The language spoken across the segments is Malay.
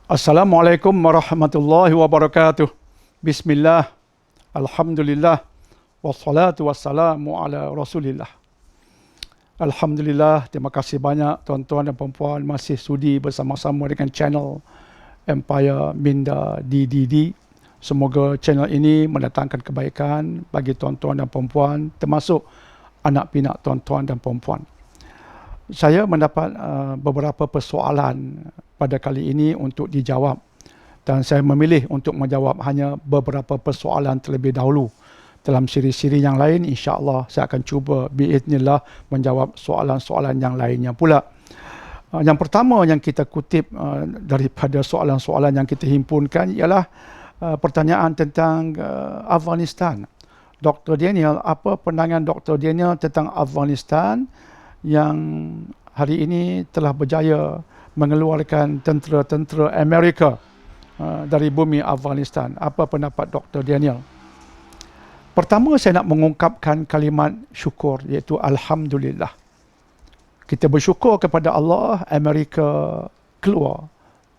Assalamualaikum warahmatullahi wabarakatuh. Bismillah, alhamdulillah, wassalatu wassalamu ala rasulillah. Alhamdulillah, terima kasih banyak tuan-tuan dan puan-puan masih sudi bersama-sama dengan channel Empire Minda DDD. Semoga channel ini mendatangkan kebaikan bagi tuan-tuan dan puan-puan, termasuk anak pinak tuan-tuan dan puan-puan. Saya mendapat beberapa persoalan pada kali ini untuk dijawab, dan saya memilih untuk menjawab hanya beberapa persoalan terlebih dahulu. Dalam siri-siri yang lain, insya-Allah saya akan cuba biiznillah menjawab soalan-soalan yang lainnya pula. Yang pertama yang kita kutip daripada soalan-soalan yang kita himpunkan ialah pertanyaan tentang Afghanistan. Dr. Daniel, apa pandangan Dr. Daniel tentang Afghanistan yang hari ini telah berjaya mengeluarkan tentera-tentera Amerika dari bumi Afghanistan? Apa pendapat Dr. Daniel? Pertama, saya nak mengungkapkan kalimat syukur, iaitu Alhamdulillah. Kita bersyukur kepada Allah, Amerika keluar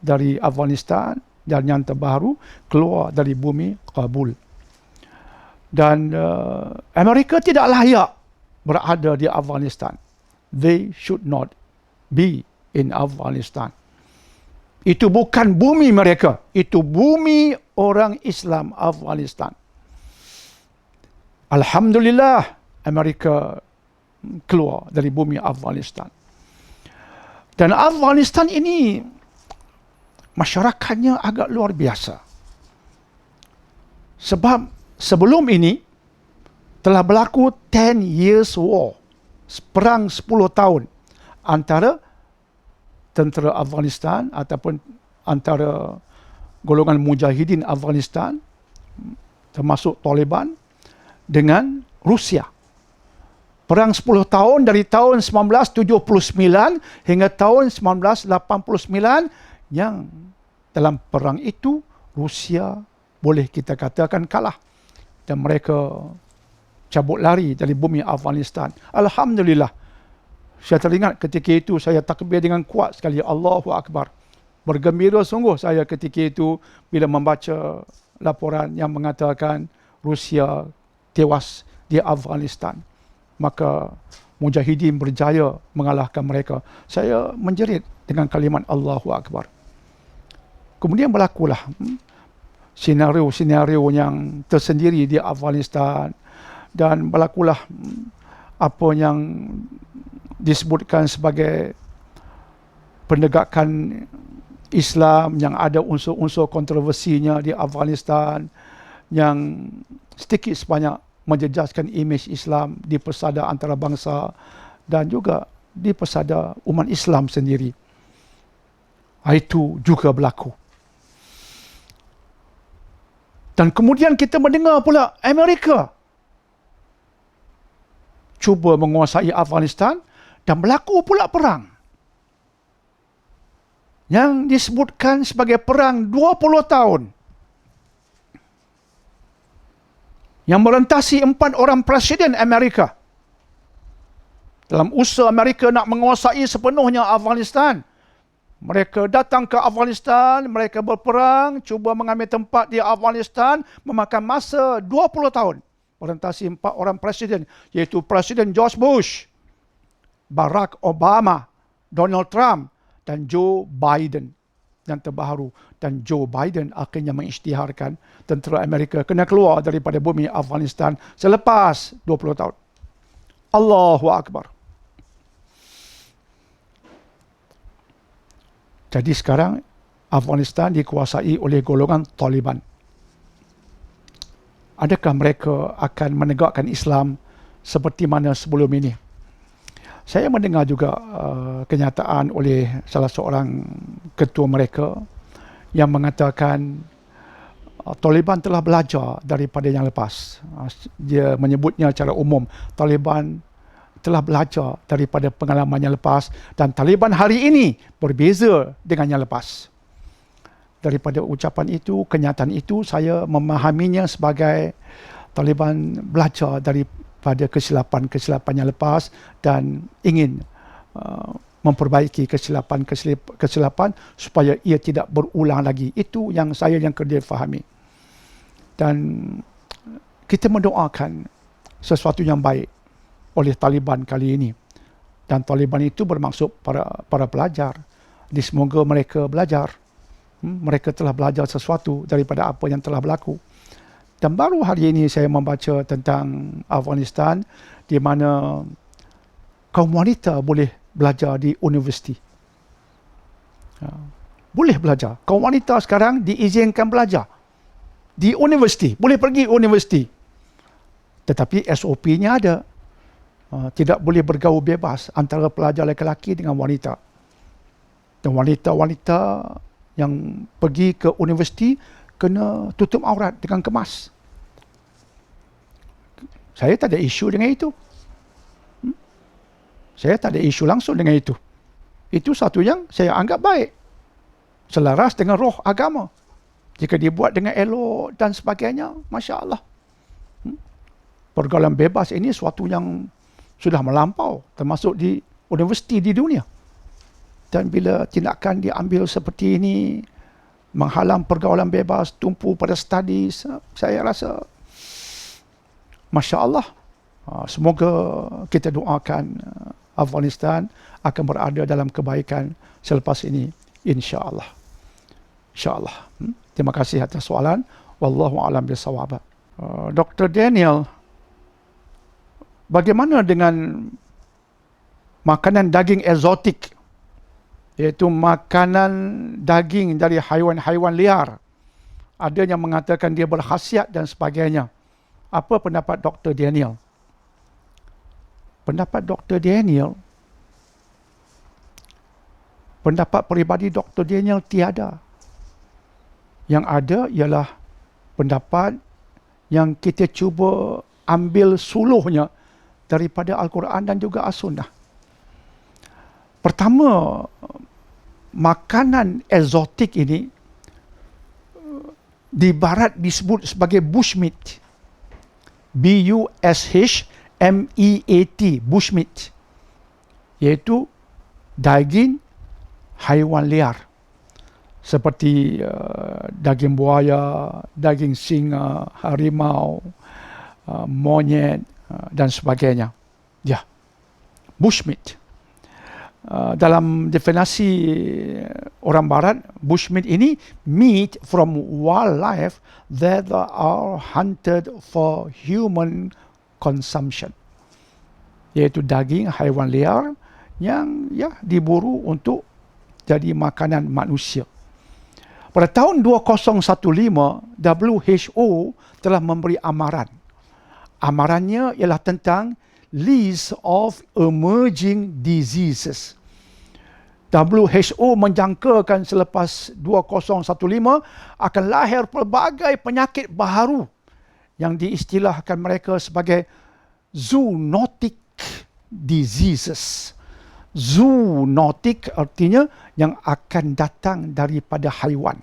dari Afghanistan dan yang terbaru keluar dari bumi Kabul. Dan Amerika tidak layak berada di Afghanistan. They should not be in Afghanistan. Itu bukan bumi mereka. Itu bumi orang Islam Afghanistan. Alhamdulillah, Amerika keluar dari bumi Afghanistan. Dan Afghanistan ini masyarakatnya agak luar biasa. Sebab sebelum ini telah berlaku 10 years war. Perang 10 tahun antara tentera Afghanistan ataupun antara golongan mujahidin Afghanistan termasuk Taliban dengan Rusia. Perang 10 tahun dari tahun 1979 hingga tahun 1989, yang dalam perang itu Rusia boleh kita katakan kalah dan mereka cabut lari dari bumi Afghanistan. Alhamdulillah. Saya teringat ketika itu saya takbir dengan kuat sekali, Allahu Akbar. Bergembira sungguh saya ketika itu bila membaca laporan yang mengatakan Rusia tewas di Afghanistan. Maka mujahidin berjaya mengalahkan mereka. Saya menjerit dengan kalimat Allahu Akbar. Kemudian berlakulah senario-senario yang tersendiri di Afghanistan. Dan berlakulah apa yang disebutkan sebagai pendegakan Islam yang ada unsur-unsur kontroversinya di Afghanistan, yang sedikit sebanyak menjejaskan imej Islam di persada antarabangsa dan juga di persada umat Islam sendiri. Itu juga berlaku. Dan kemudian kita mendengar pula Amerika cuba menguasai Afghanistan dan berlaku pula perang yang disebutkan sebagai perang 20 tahun yang merentasi 4 orang presiden Amerika. Dalam usaha Amerika nak menguasai sepenuhnya Afghanistan, mereka datang ke Afghanistan, mereka berperang, cuba mengambil tempat di Afghanistan, memakan masa 20 tahun. Merentasi 4 orang presiden, iaitu Presiden George Bush, Barack Obama, Donald Trump dan Joe Biden yang terbaru. Dan Joe Biden akhirnya mengisytiharkan tentera Amerika kena keluar daripada bumi Afghanistan selepas 20 tahun. Allahu Akbar. Jadi sekarang Afghanistan dikuasai oleh golongan Taliban. Adakah mereka akan menegakkan Islam seperti mana sebelum ini? Saya mendengar juga kenyataan oleh salah seorang ketua mereka yang mengatakan Taliban telah belajar daripada yang lepas. Dia menyebutnya secara umum, Taliban telah belajar daripada pengalaman yang lepas dan Taliban hari ini berbeza dengan yang lepas. Daripada ucapan itu, kenyataan itu, saya memahaminya sebagai Taliban belajar daripada kesilapan-kesilapan yang lepas dan ingin memperbaiki kesilapan supaya ia tidak berulang lagi. Itu yang kena fahami. Dan kita mendoakan sesuatu yang baik oleh Taliban kali ini. Dan Taliban itu bermaksud para pelajar. Jadi semoga mereka belajar. Mereka telah belajar sesuatu daripada apa yang telah berlaku. Dan baru hari ini saya membaca tentang Afghanistan di mana kaum wanita boleh belajar di universiti. Boleh belajar. Kaum wanita sekarang diizinkan belajar di universiti. Boleh pergi universiti. Tetapi SOP-nya ada. Tidak boleh bergaul bebas antara pelajar lelaki dengan wanita. Dan wanita-wanita yang pergi ke universiti kena tutup aurat dengan kemas. Saya tak ada isu dengan itu. Saya tak ada isu langsung dengan itu. Itu satu yang saya anggap baik. Selaras dengan roh agama. Jika dibuat dengan elok dan sebagainya, Masya Allah. Pergaulan bebas ini suatu yang sudah melampau, termasuk di universiti di dunia. Dan bila tindakan diambil seperti ini, menghalang pergaulan bebas, tumpu pada studies, saya rasa, Masya Allah. Semoga kita doakan Afghanistan akan berada dalam kebaikan selepas ini, insya-Allah. Insya-Allah. Terima kasih atas soalan. Wallahu a'lam bishawab. Dr. Daniel, bagaimana dengan makanan daging eksotik, iaitu makanan daging dari haiwan-haiwan liar? Ada yang mengatakan dia berkhasiat dan sebagainya. Apa pendapat Dr. Daniel? Pendapat Dr. Daniel, pendapat peribadi Dr. Daniel tiada. Yang ada ialah pendapat yang kita cuba ambil suluhnya daripada Al-Quran dan juga As-Sunnah. Pertama, makanan eksotik ini di barat disebut sebagai bushmeat. B-U-S-H-M-E-A-T, bushmeat. Iaitu daging haiwan liar. Seperti daging buaya, daging singa, harimau, monyet dan sebagainya. Ya, bushmeat. Dalam definisi orang barat, bushmeat ini meat from wildlife that are hunted for human consumption. Iaitu daging haiwan liar yang diburu untuk jadi makanan manusia. Pada tahun 2015, WHO telah memberi amaran. Amarannya ialah tentang list of emerging diseases. WHO menjangkakan selepas 2015 akan lahir pelbagai penyakit baharu yang diistilahkan mereka sebagai zoonotic diseases. Zoonotic artinya yang akan datang daripada haiwan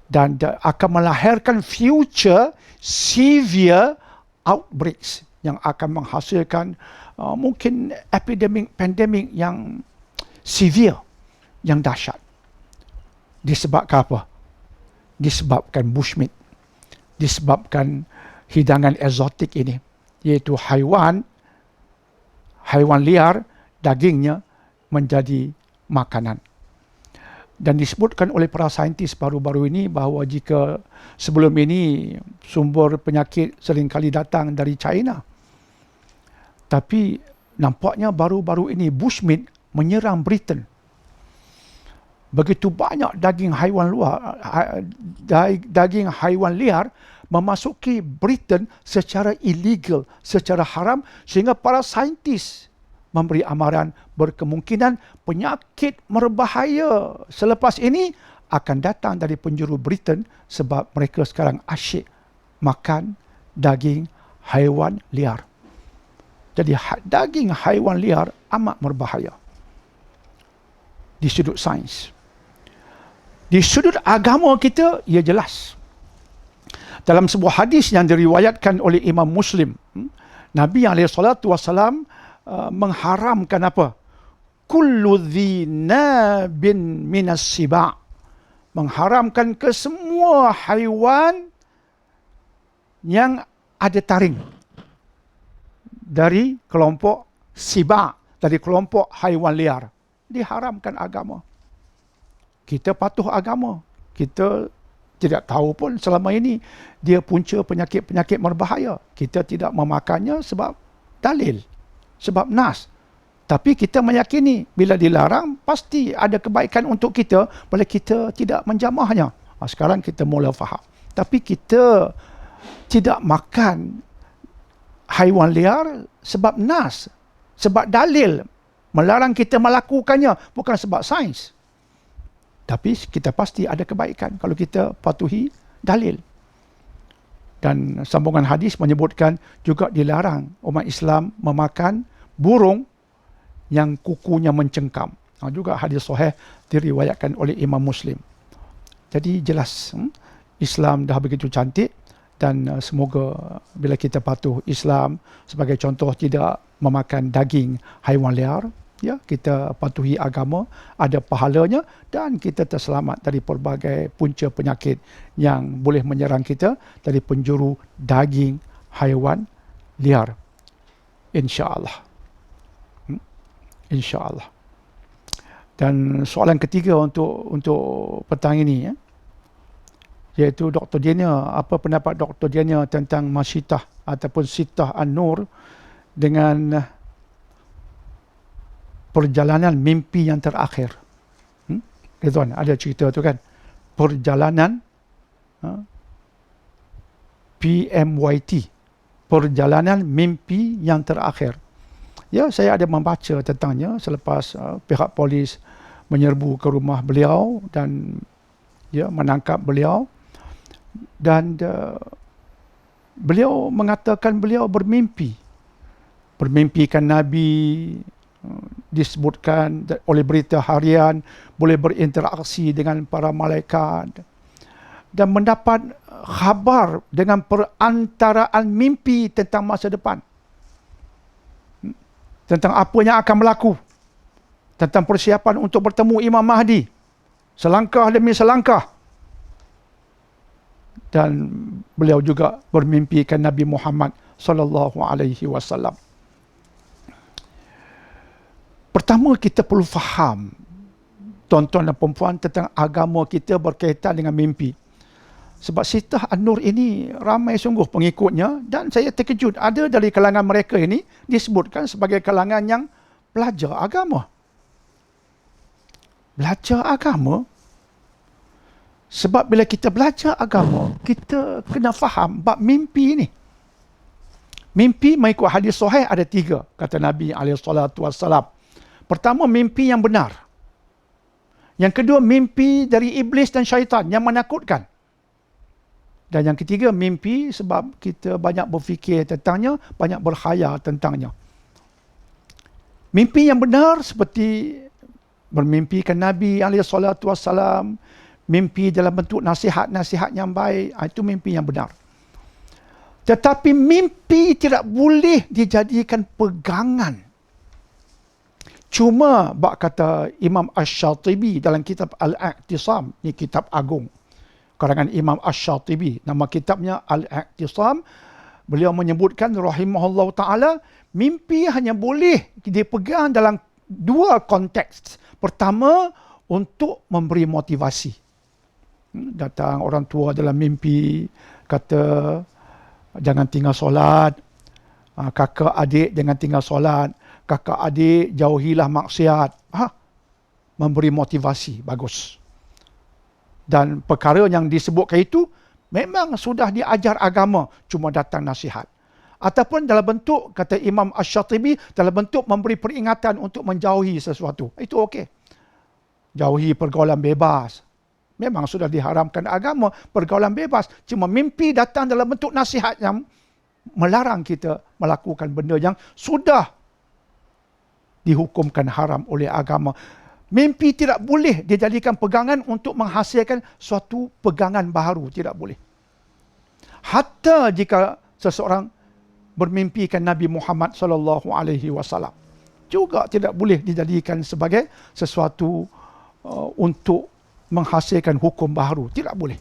dan akan melahirkan future severe outbreaks yang akan menghasilkan mungkin pandemik yang severe, yang dahsyat. Disebabkan apa? Disebabkan bushmeat. Disebabkan hidangan eksotik ini, iaitu haiwan liar, dagingnya menjadi makanan. Dan disebutkan oleh para saintis baru-baru ini bahawa jika sebelum ini sumber penyakit seringkali datang dari China, tapi nampaknya baru-baru ini bushmeat menyerang Britain. Begitu banyak daging haiwan liar memasuki Britain secara illegal, secara haram, sehingga para saintis memberi amaran berkemungkinan penyakit berbahaya selepas ini akan datang dari penjuru Britain sebab mereka sekarang asyik makan daging haiwan liar. Jadi daging haiwan liar amat berbahaya di sudut sains. Di sudut agama kita, ia jelas. Dalam sebuah hadis yang diriwayatkan oleh Imam Muslim, Nabi SAW mengharamkan apa? kullu dhi nabin minas siba', mengharamkan ke semua haiwan yang ada taring dari kelompok siba', dari kelompok haiwan liar. Diharamkan agama. Kita patuh agama. Kita tidak tahu pun selama ini dia punca penyakit-penyakit berbahaya. Kita tidak memakannya sebab dalil, sebab nas. Tapi kita meyakini bila dilarang pasti ada kebaikan untuk kita bila kita tidak menjamahnya. Sekarang kita mula faham. Tapi kita tidak makan haiwan liar sebab nas, sebab dalil melarang kita melakukannya, bukan sebab sains. Tapi kita pasti ada kebaikan kalau kita patuhi dalil. Dan sambungan hadis menyebutkan juga dilarang umat Islam memakan burung yang kukunya mencengkam. Juga hadis sahih diriwayatkan oleh Imam Muslim. Jadi jelas Islam dah begitu cantik, dan semoga bila kita patuh Islam sebagai contoh tidak memakan daging haiwan liar, ya, kita patuhi agama, ada pahalanya, dan kita terselamat dari pelbagai punca penyakit yang boleh menyerang kita dari penjuru daging haiwan liar. InsyaAllah. InsyaAllah. Dan soalan ketiga untuk petang ini, ya, iaitu Dr. Diana, apa pendapat Dr. Diana tentang masyitah ataupun sitah An-Nur dengan perjalanan mimpi yang terakhir. Ridwan, ada cerita tu kan? Perjalanan PMYT, perjalanan mimpi yang terakhir. Ya, saya ada membaca tentangnya selepas pihak polis menyerbu ke rumah beliau dan ya menangkap beliau. Dan beliau mengatakan beliau bermimpikan Nabi, disebutkan oleh berita harian boleh berinteraksi dengan para malaikat dan mendapat khabar dengan perantaraan mimpi tentang masa depan, tentang apa yang akan berlaku, tentang persiapan untuk bertemu Imam Mahdi selangkah demi selangkah. Dan beliau juga bermimpikan Nabi Muhammad sallallahu alaihi wasallam. Pertama, kita perlu faham, tuan-tuan dan puan-puan, tentang agama kita berkaitan dengan mimpi. Sebab sitah An-Nur ini ramai sungguh pengikutnya, dan saya terkejut ada dari kalangan mereka ini disebutkan sebagai kalangan yang belajar agama. Belajar agama. Sebab bila kita belajar agama, kita kena faham bab mimpi ini. Mimpi mengikut hadis sahih ada 3, kata Nabi SAW. Pertama, mimpi yang benar. Yang kedua, mimpi dari iblis dan syaitan yang menakutkan. Dan yang ketiga, mimpi sebab kita banyak berfikir tentangnya, banyak berkhayal tentangnya. Mimpi yang benar seperti bermimpikan Nabi SAW, mimpi dalam bentuk nasihat-nasihat yang baik, itu mimpi yang benar. Tetapi mimpi tidak boleh dijadikan pegangan. Cuma, kata Imam Ash-Shatibi dalam kitab Al-I'tisam, ini kitab agung karangan Imam Ash-Shatibi, nama kitabnya Al-I'tisam, beliau menyebutkan rahimahullah ta'ala, mimpi hanya boleh dipegang dalam 2 konteks. Pertama, untuk memberi motivasi. Datang orang tua dalam mimpi, kata jangan tinggal solat, kakak adik jangan tinggal solat, kakak adik jauhilah maksiat. Memberi motivasi, bagus. Dan perkara yang disebutkan itu memang sudah diajar agama, cuma datang nasihat. Ataupun dalam bentuk, kata Imam Ash-Shatibi, dalam bentuk memberi peringatan untuk menjauhi sesuatu. Itu okey. Jauhi pergaulan bebas. Memang sudah diharamkan agama pergaulan bebas. Cuma mimpi datang dalam bentuk nasihat yang melarang kita melakukan benda yang sudah dihukumkan haram oleh agama. Mimpi tidak boleh dijadikan pegangan untuk menghasilkan suatu pegangan baru. Tidak boleh. Hatta jika seseorang bermimpikan Nabi Muhammad sallallahu alaihi wasallam. juga tidak boleh dijadikan sebagai sesuatu untuk menghasilkan hukum baharu. Tidak boleh.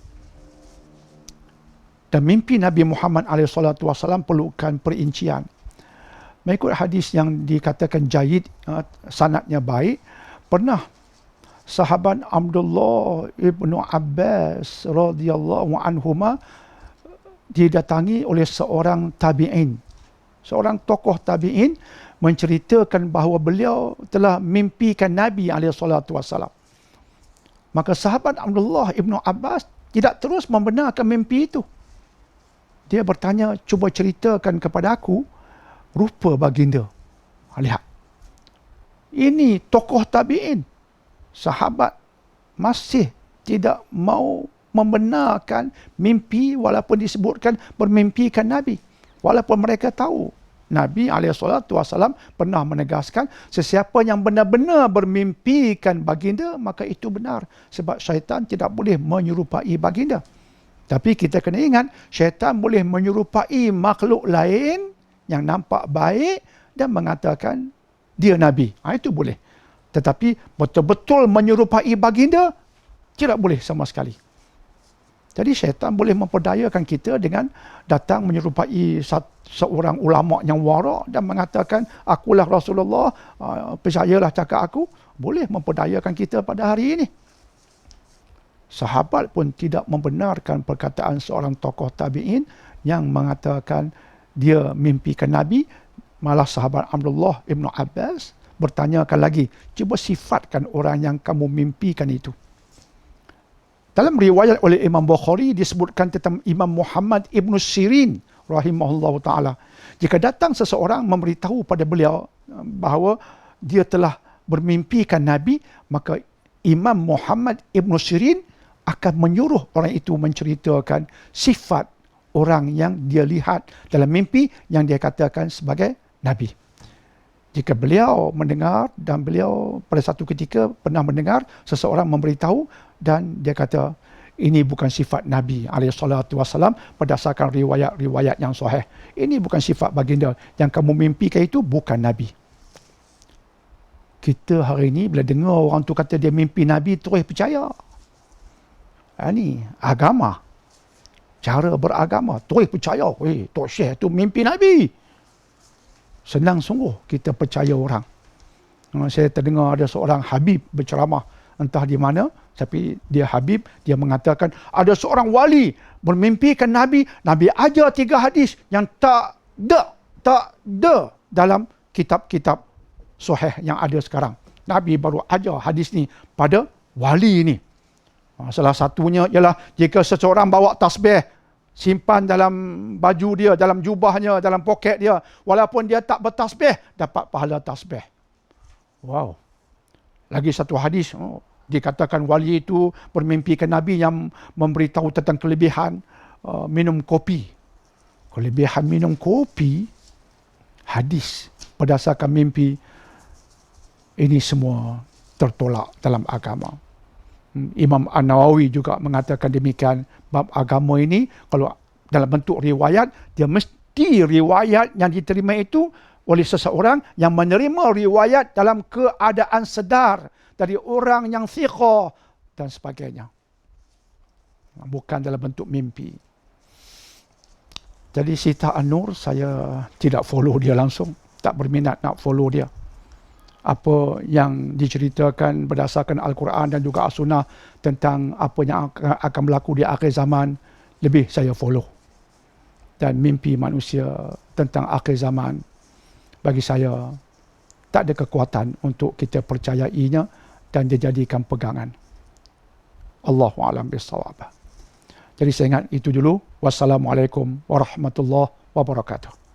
Dan mimpi Nabi Muhammad SAW perlukan perincian. Mengikut hadis yang dikatakan jayid, sanadnya baik, pernah sahabat Abdullah ibnu Abbas radhiyallahu anhuma didatangi oleh seorang tabi'in. Seorang tokoh tabi'in menceritakan bahawa beliau telah mimpikan Nabi SAW. Maka sahabat Abdullah ibnu Abbas tidak terus membenarkan mimpi itu. Dia bertanya, cuba ceritakan kepada aku rupa baginda. Lihat. Ini tokoh tabi'in. Sahabat masih tidak mau membenarkan mimpi walaupun disebutkan bermimpikan Nabi. Walaupun mereka tahu Nabi SAW pernah menegaskan sesiapa yang benar-benar bermimpikan baginda, maka itu benar. Sebab syaitan tidak boleh menyerupai baginda. Tapi kita kena ingat, syaitan boleh menyerupai makhluk lain yang nampak baik dan mengatakan dia Nabi. Itu boleh. Tetapi betul-betul menyerupai baginda, tidak boleh sama sekali. Jadi syaitan boleh memperdayakan kita dengan datang menyerupai seorang ulama yang warak dan mengatakan, akulah Rasulullah, percayalah cakap aku. Boleh memperdayakan kita pada hari ini. Sahabat pun tidak membenarkan perkataan seorang tokoh tabi'in yang mengatakan dia mimpikan Nabi. Malah sahabat Abdullah ibnu Abbas bertanyakan lagi, cuba sifatkan orang yang kamu mimpikan itu. Dalam riwayat oleh Imam Bukhari disebutkan tentang Imam Muhammad ibnu Sirin rahimahullah ta'ala. Jika datang seseorang memberitahu pada beliau bahawa dia telah bermimpikan Nabi, maka Imam Muhammad ibnu Sirin akan menyuruh orang itu menceritakan sifat orang yang dia lihat dalam mimpi yang dia katakan sebagai Nabi. Jika beliau mendengar dan beliau pada satu ketika pernah mendengar seseorang memberitahu dan dia kata ini bukan sifat Nabi SAW berdasarkan riwayat-riwayat yang sahih. Ini bukan sifat baginda. Yang kamu mimpikan itu bukan Nabi. Kita hari ini bila dengar orang tu kata dia mimpi Nabi, terus percaya. Ini agama. Cara beragama. Terus percaya. Tok Syekh tu mimpi Nabi. Senang sungguh kita percaya orang. Saya terdengar ada seorang Habib berceramah. Entah di mana. Tapi dia Habib. Dia mengatakan ada seorang wali bermimpikan Nabi. Nabi ajar 3 hadis yang tak ada dalam kitab-kitab sahih yang ada sekarang. Nabi baru ajar hadis ni pada wali ni. Salah satunya ialah jika seseorang bawa tasbih, simpan dalam baju dia, dalam jubahnya, dalam poket dia, walaupun dia tak bertasbih, dapat pahala tasbih. Wow. Lagi satu hadis, dikatakan wali itu bermimpikan Nabi yang memberitahu tentang kelebihan minum kopi. Kelebihan minum kopi, hadis berdasarkan mimpi, ini semua tertolak dalam agama. Imam An-Nawawi juga mengatakan demikian. Bab agama ini, kalau dalam bentuk riwayat, dia mesti riwayat yang diterima itu oleh seseorang yang menerima riwayat dalam keadaan sedar dari orang yang thiqah dan sebagainya. Bukan dalam bentuk mimpi. Jadi Sita An-Nur, saya tidak follow dia langsung. Tak berminat nak follow dia. Apa yang diceritakan berdasarkan Al-Quran dan juga As-Sunnah tentang apa yang akan berlaku di akhir zaman, lebih saya follow. Dan mimpi manusia tentang akhir zaman, bagi saya tak ada kekuatan untuk kita percayainya dan dijadikan pegangan. Allahu a'lam bissawab. Jadi saya ingat itu dulu. Wassalamualaikum warahmatullahi wabarakatuh.